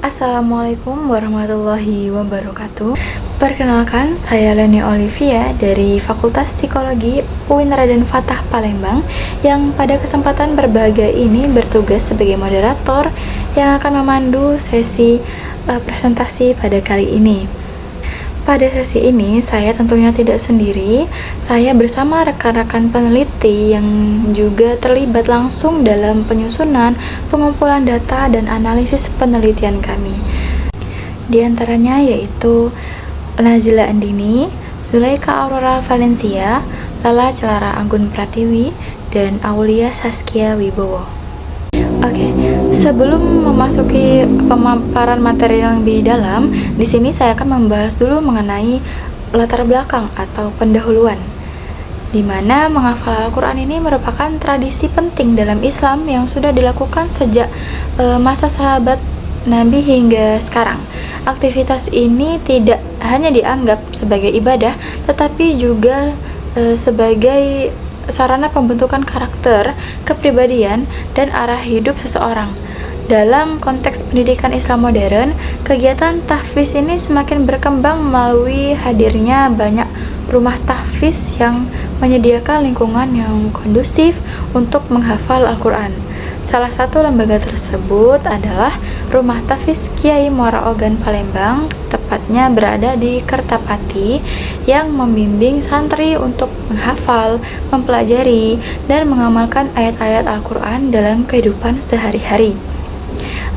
Assalamualaikum warahmatullahi wabarakatuh. Perkenalkan, saya Leni Olivia dari Fakultas Psikologi UIN Raden Fatah Palembang yang pada kesempatan berbahagia ini bertugas sebagai moderator yang akan memandu sesi presentasi pada kali ini. Pada sesi ini, saya tentunya tidak sendiri. Saya bersama rekan-rekan peneliti yang juga terlibat langsung dalam penyusunan, pengumpulan data, dan analisis penelitian kami. Di antaranya yaitu Nazila Andini, Zulaika Aurora Valencia, Lala Celara Anggun Pratiwi, dan Aulia Saskia Wibowo. Oke, sebelum memasuki pemaparan materi yang lebih dalam, di sini saya akan membahas dulu mengenai latar belakang atau pendahuluan, di mana menghafal Al-Quran ini merupakan tradisi penting dalam Islam yang sudah dilakukan sejak masa sahabat Nabi hingga sekarang. Aktivitas ini tidak hanya dianggap sebagai ibadah, tetapi juga sebagai sarana pembentukan karakter, kepribadian, dan arah hidup seseorang. Dalam konteks pendidikan Islam modern, kegiatan tahfiz ini semakin berkembang melalui hadirnya banyak rumah tahfiz yang menyediakan lingkungan yang kondusif untuk menghafal Al-Quran. Salah satu lembaga tersebut adalah Rumah Tahfiz Kiai Muara Ogan Palembang, tepatnya berada di Kertapati, yang membimbing santri untuk menghafal, mempelajari, dan mengamalkan ayat-ayat Al-Quran dalam kehidupan sehari-hari.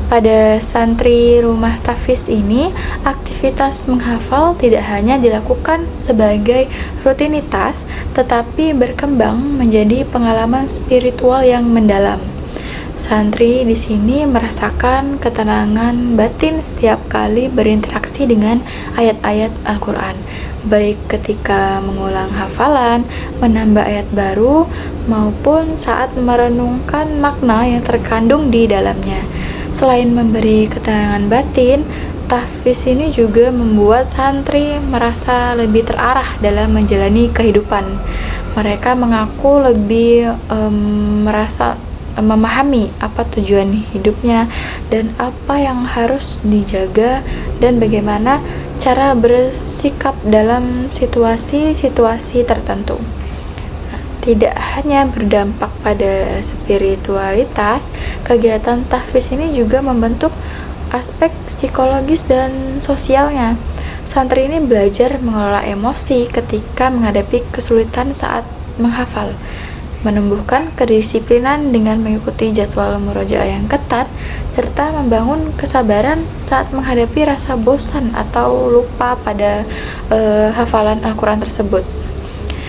Pada santri rumah tahfiz ini, aktivitas menghafal tidak hanya dilakukan sebagai rutinitas, tetapi berkembang menjadi pengalaman spiritual yang mendalam. Santri di sini merasakan ketenangan batin setiap kali berinteraksi dengan ayat-ayat Al-Quran, baik ketika mengulang hafalan, menambah ayat baru, maupun saat merenungkan makna yang terkandung di dalamnya. Selain memberi ketenangan batin, tahfiz ini juga membuat santri merasa lebih terarah dalam menjalani kehidupan. Mereka mengaku lebih merasa memahami apa tujuan hidupnya dan apa yang harus dijaga dan bagaimana cara bersikap dalam situasi-situasi tertentu. Tidak hanya berdampak pada spiritualitas, kegiatan tahfiz ini juga membentuk aspek psikologis dan sosialnya. Santri ini belajar mengelola emosi ketika menghadapi kesulitan saat menghafal, menumbuhkan kedisiplinan dengan mengikuti jadwal murojaah yang ketat, serta membangun kesabaran saat menghadapi rasa bosan atau lupa pada hafalan Al-Quran tersebut.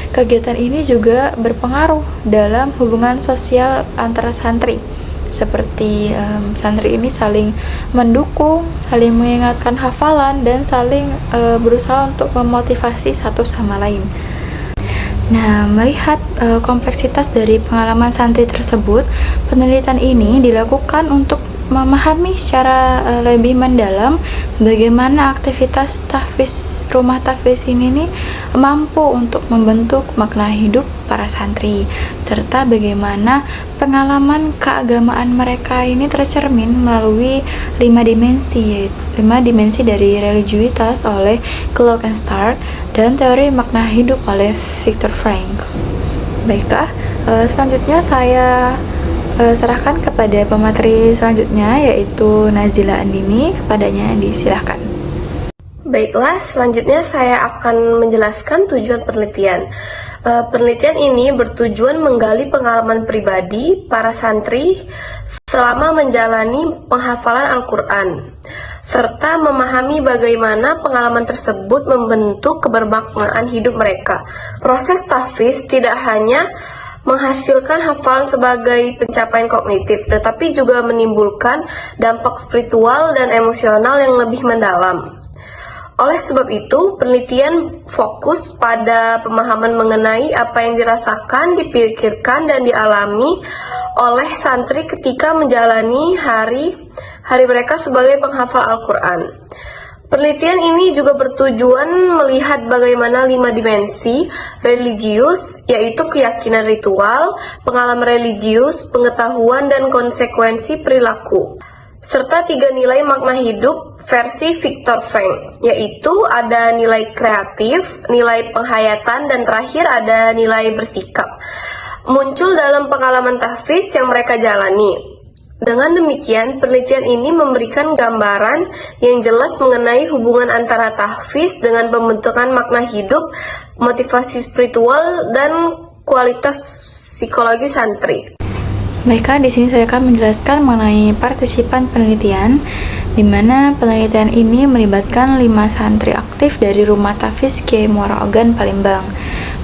Kegiatan ini juga berpengaruh dalam hubungan sosial antara santri, seperti santri ini saling mendukung, saling mengingatkan hafalan, dan saling berusaha untuk memotivasi satu sama lain. Nah, melihat kompleksitas dari pengalaman santri tersebut, penelitian ini dilakukan untuk memahami secara lebih mendalam bagaimana aktivitas tahfiz rumah tahfiz ini nih mampu untuk membentuk makna hidup para santri, serta bagaimana pengalaman keagamaan mereka ini tercermin melalui 5 dimensi, yaitu 5 dimensi dari religiusitas oleh Cloak and Stark dan teori makna hidup oleh Viktor Frankl. Baiklah, selanjutnya saya serahkan kepada pemateri selanjutnya, yaitu Nazila Andini. Kepadanya disilahkan. Baiklah, selanjutnya saya akan menjelaskan tujuan penelitian. Penelitian ini bertujuan menggali pengalaman pribadi para santri selama menjalani penghafalan Al-Quran, serta memahami bagaimana pengalaman tersebut membentuk kebermaknaan hidup mereka. Proses tahfiz tidak hanya menghasilkan hafalan sebagai pencapaian kognitif, tetapi juga menimbulkan dampak spiritual dan emosional yang lebih mendalam. Oleh sebab itu, penelitian fokus pada pemahaman mengenai apa yang dirasakan, dipikirkan, dan dialami oleh santri ketika menjalani hari mereka sebagai penghafal Al-Quran. Penelitian ini juga bertujuan melihat bagaimana 5 dimensi religius, yaitu keyakinan ritual, pengalaman religius, pengetahuan, dan konsekuensi perilaku, serta 3 nilai makna hidup versi Viktor Frankl, yaitu ada nilai kreatif, nilai penghayatan, dan terakhir ada nilai bersikap. Muncul dalam pengalaman tahfiz yang mereka jalani. Dengan demikian, penelitian ini memberikan gambaran yang jelas mengenai hubungan antara tahfiz dengan pembentukan makna hidup, motivasi spiritual, dan kualitas psikologi santri. Baiklah, di sini saya akan menjelaskan mengenai partisipan penelitian, di mana penelitian ini melibatkan 5 santri aktif dari Rumah Tahfiz Kiai Muara Ogan, Palembang.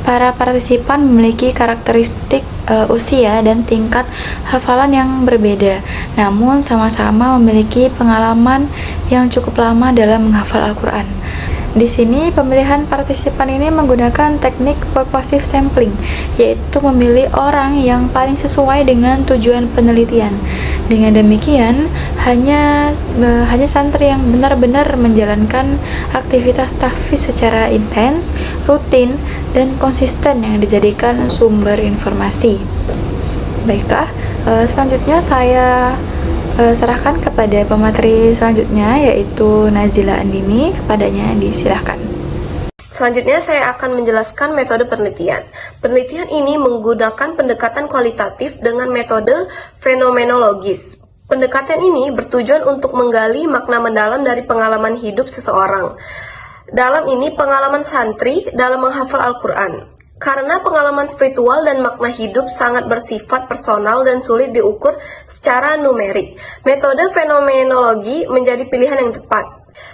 Para partisipan memiliki karakteristik usia dan tingkat hafalan yang berbeda, namun sama-sama memiliki pengalaman yang cukup lama dalam menghafal Al-Quran. Di sini pemilihan partisipan ini menggunakan teknik purposive sampling, yaitu memilih orang yang paling sesuai dengan tujuan penelitian. Dengan demikian, hanya santri yang benar-benar menjalankan aktivitas tahfiz secara intens, rutin, dan konsisten yang dijadikan sumber informasi. Baiklah, selanjutnya saya serahkan kepada pemateri selanjutnya, yaitu Nazila Andini. Kepadanya disilahkan. Selanjutnya saya akan menjelaskan metode penelitian. Penelitian ini menggunakan pendekatan kualitatif dengan metode fenomenologis. Pendekatan ini bertujuan untuk menggali makna mendalam dari pengalaman hidup seseorang. Dalam ini pengalaman santri dalam menghafal Al-Quran. Karena pengalaman spiritual dan makna hidup sangat bersifat personal dan sulit diukur secara numerik, metode fenomenologi menjadi pilihan yang tepat.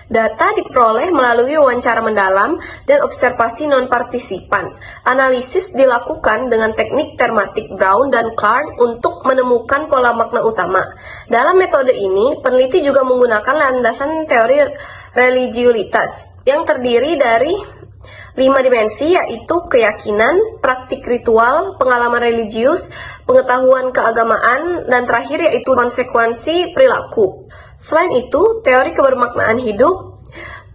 Data diperoleh melalui wawancara mendalam dan observasi non-partisipan. Analisis dilakukan dengan teknik tematik Brown dan Clark untuk menemukan pola makna utama. Dalam metode ini, peneliti juga menggunakan landasan teori religiulitas yang terdiri dari 5 dimensi, yaitu keyakinan, praktik ritual, pengalaman religius, pengetahuan keagamaan, dan terakhir yaitu konsekuensi perilaku. Selain itu, teori kebermaknaan hidup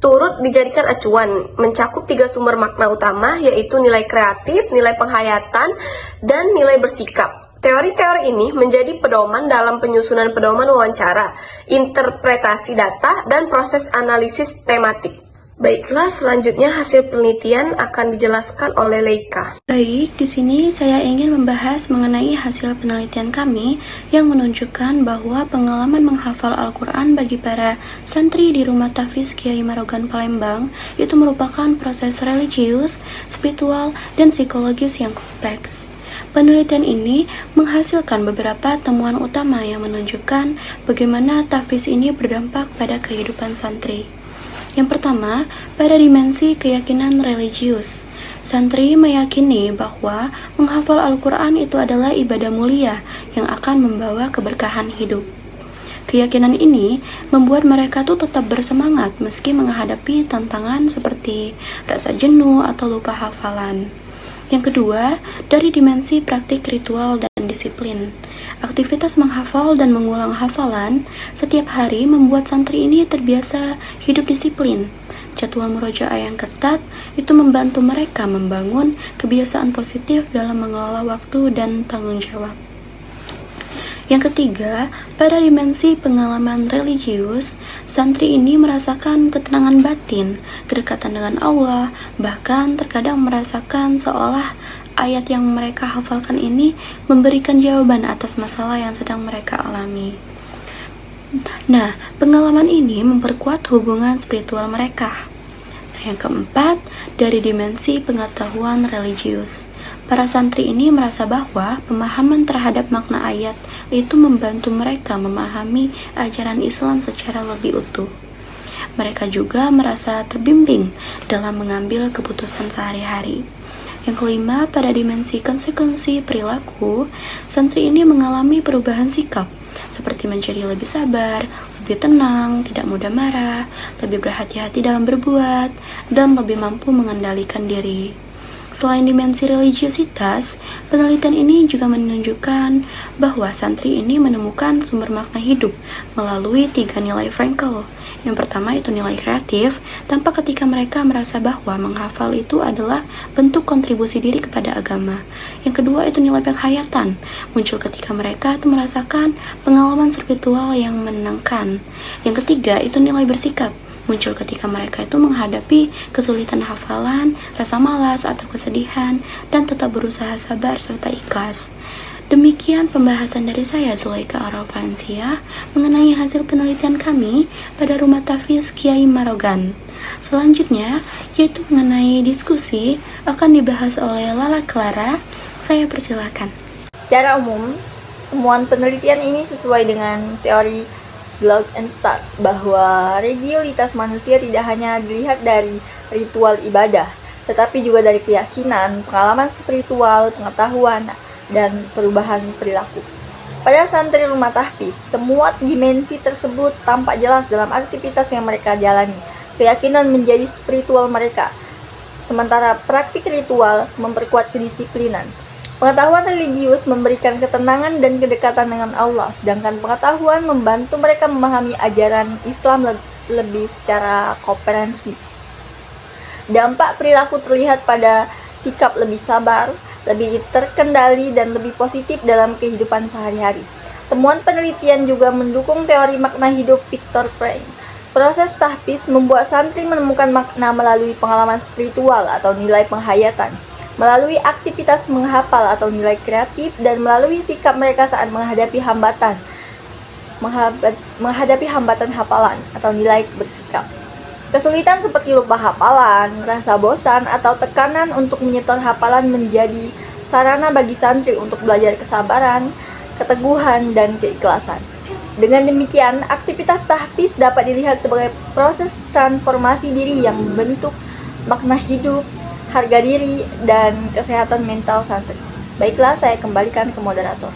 turut dijadikan acuan, mencakup 3 sumber makna utama, yaitu nilai kreatif, nilai penghayatan, dan nilai bersikap. Teori-teori ini menjadi pedoman dalam penyusunan pedoman wawancara, interpretasi data, dan proses analisis tematik. Baiklah, selanjutnya hasil penelitian akan dijelaskan oleh Leika. Baik, di sini saya ingin membahas mengenai hasil penelitian kami yang menunjukkan bahwa pengalaman menghafal Al-Quran bagi para santri di Rumah Tahfiz Kiai Muara Ogan, Palembang itu merupakan proses religius, spiritual, dan psikologis yang kompleks. Penelitian ini menghasilkan beberapa temuan utama yang menunjukkan bagaimana tahfiz ini berdampak pada kehidupan santri. Yang pertama, pada dimensi keyakinan religius. Santri meyakini bahwa menghafal Al-Quran itu adalah ibadah mulia yang akan membawa keberkahan hidup. Keyakinan ini membuat mereka tuh tetap bersemangat meski menghadapi tantangan seperti rasa jenuh atau lupa hafalan. Yang kedua, dari dimensi praktik ritual dan disiplin. Aktivitas menghafal dan mengulang hafalan setiap hari membuat santri ini terbiasa hidup disiplin. Jadwal murojaah yang ketat itu membantu mereka membangun kebiasaan positif dalam mengelola waktu dan tanggung jawab. Yang ketiga, pada dimensi pengalaman religius, santri ini merasakan ketenangan batin, kedekatan dengan Allah, bahkan terkadang merasakan seolah ayat yang mereka hafalkan ini memberikan jawaban atas masalah yang sedang mereka alami. Nah, pengalaman ini memperkuat hubungan spiritual mereka. Yang keempat, dari dimensi pengetahuan religius. Para santri ini merasa bahwa pemahaman terhadap makna ayat itu membantu mereka memahami ajaran Islam secara lebih utuh. Mereka juga merasa terbimbing dalam mengambil keputusan sehari-hari. Yang kelima, pada dimensi konsekuensi perilaku, santri ini mengalami perubahan sikap, seperti menjadi lebih sabar, lebih tenang, tidak mudah marah, lebih berhati-hati dalam berbuat, dan lebih mampu mengendalikan diri. Selain dimensi religiositas, penelitian ini juga menunjukkan bahwa santri ini menemukan sumber makna hidup melalui 3 nilai Frankl, Yang pertama itu nilai kreatif, tampak ketika mereka merasa bahwa menghafal itu adalah bentuk kontribusi diri kepada agama. Yang kedua itu nilai penghayatan, muncul ketika mereka itu merasakan pengalaman spiritual yang menenangkan. Yang ketiga itu nilai bersikap, muncul ketika mereka itu menghadapi kesulitan hafalan, rasa malas atau kesedihan, dan tetap berusaha sabar serta ikhlas. Demikian pembahasan dari saya, Zulaika Arafransia, mengenai hasil penelitian kami pada Rumah Tahfiz Kiai Marogan. Selanjutnya, yaitu mengenai diskusi, akan dibahas oleh Lala Clara. Saya persilakan. Secara umum, temuan penelitian ini sesuai dengan teori Glaukenstadt bahwa religiulitas manusia tidak hanya dilihat dari ritual ibadah, tetapi juga dari keyakinan, pengalaman spiritual, pengetahuan, dan perubahan perilaku. Pada santri rumah tahfiz, semua dimensi tersebut tampak jelas dalam aktivitas yang mereka jalani. Keyakinan menjadi spiritual mereka, sementara praktik ritual memperkuat kedisiplinan. Pengetahuan religius memberikan ketenangan dan kedekatan dengan Allah, sedangkan pengetahuan membantu mereka memahami ajaran Islam lebih secara komprehensi. Dampak perilaku terlihat pada sikap lebih sabar, lebih terkendali, dan lebih positif dalam kehidupan sehari-hari. Temuan penelitian juga mendukung teori makna hidup Viktor Frankl. Proses tahfiz membuat santri menemukan makna melalui pengalaman spiritual atau nilai penghayatan, melalui aktivitas menghafal atau nilai kreatif, dan melalui sikap mereka saat menghadapi hambatan hafalan atau nilai bersikap. Kesulitan seperti lupa hafalan, rasa bosan, atau tekanan untuk menyetor hafalan menjadi sarana bagi santri untuk belajar kesabaran, keteguhan, dan keikhlasan. Dengan demikian, aktivitas tahfiz dapat dilihat sebagai proses transformasi diri yang membentuk makna hidup, harga diri, dan kesehatan mental santri. Baiklah, saya kembalikan ke moderator.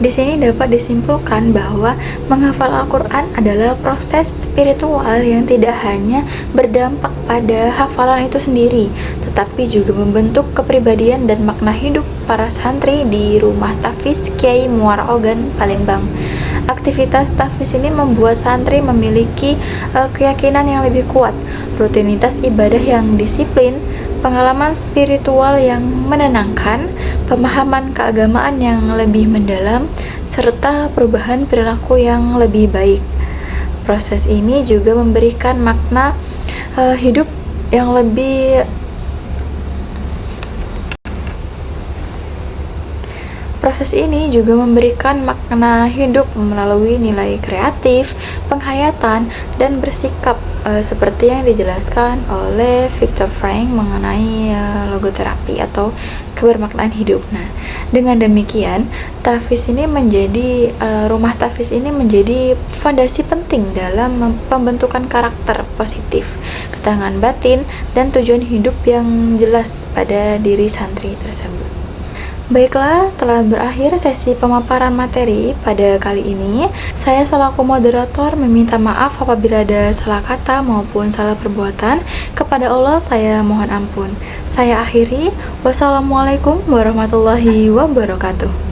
Di sini dapat disimpulkan bahwa menghafal Al-Quran adalah proses spiritual yang tidak hanya berdampak pada hafalan itu sendiri, tetapi juga membentuk kepribadian dan makna hidup para santri di Rumah Tahfiz Kiai Marogan, Palembang. Aktivitas tahfiz ini membuat santri memiliki keyakinan yang lebih kuat, rutinitas ibadah yang disiplin, pengalaman spiritual yang menenangkan, pemahaman keagamaan yang lebih mendalam, serta perubahan perilaku yang lebih baik. Proses ini juga memberikan makna hidup yang lebih Proses ini juga memberikan makna hidup melalui nilai kreatif, penghayatan, dan bersikap seperti yang dijelaskan oleh Viktor Frankl mengenai logoterapi atau kebermaknaan hidup. Nah, dengan demikian, rumah tahfiz ini menjadi fondasi penting dalam pembentukan karakter positif, ketegangan batin, dan tujuan hidup yang jelas pada diri santri tersebut. Baiklah, telah berakhir sesi pemaparan materi pada kali ini. Saya selaku moderator meminta maaf apabila ada salah kata maupun salah perbuatan. Kepada Allah saya mohon ampun. Saya akhiri. Wassalamualaikum warahmatullahi wabarakatuh.